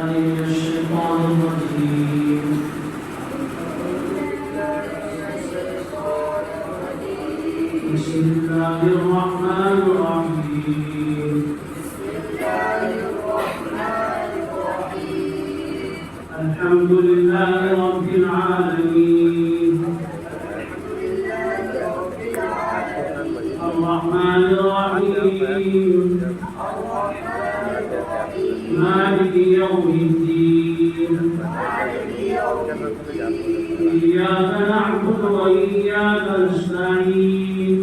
من الشيطان الرجيم. بسم الله الرحمن الرحيم. الحمد لله رب العالمين. الرحمن الرحيم. مالك يوم الدين. إياك نعبد وإياك نستعين.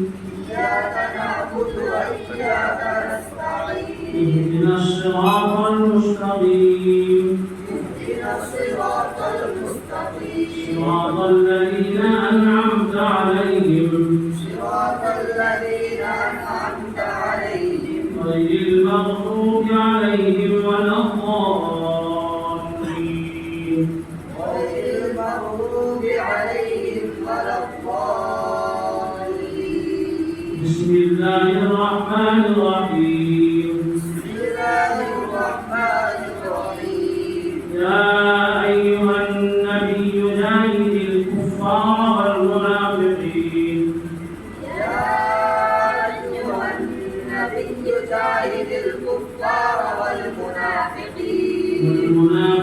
اهدنا الصراط المستقيم. صراط الذين أنعمت عليهم غير المغضوب عليهم ولا الضالين. بسم الله الرحمن الرحيم. يا أيها النبي جاهد الكفار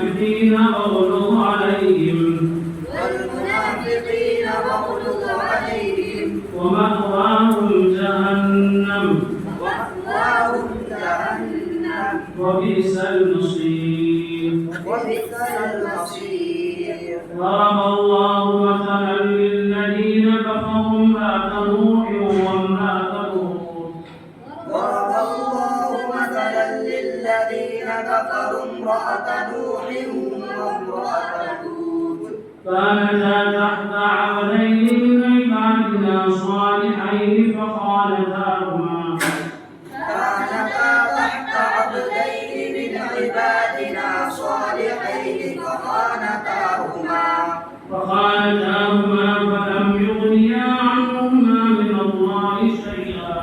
والمنافقين واغلظ عليهم ومأواهم جهنم وبئس المصير. ضرب الله مثلا للذين كفروا امرأة نوح وامرأة لوط كانتا تحت عبدين من عبادنا صالحين فخانتاهما فلم يغنيا عنهما من الله شيئا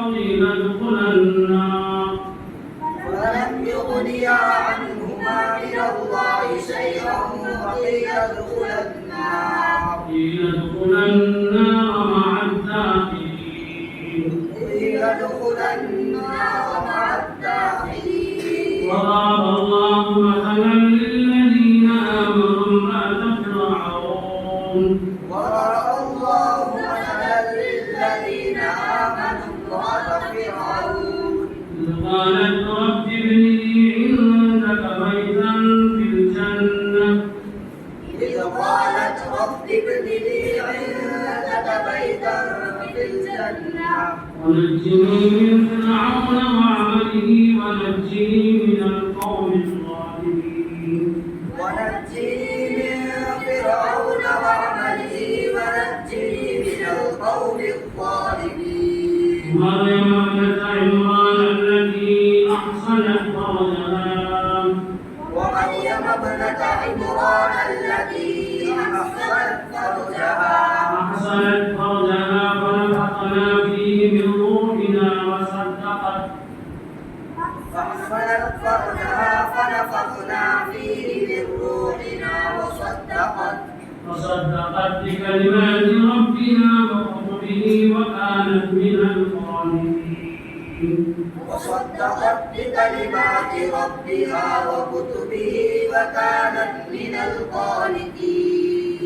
وقيل ادخلا النار. قيل ادخلا النار مع الداخلين. وضرب الله مثلا للذين آمنوا امرأة فرعون إذ قالت رب ابن لي عندك بيتا في الجنة ونجني من فرعون وعمله ونجني من القوم الظالمين. مريم ابنة عمران التي أحصنت فرجها فنفخنا فيه من روحنا وصدقت بكلمات ربها وكتبه وكانت من القانتين.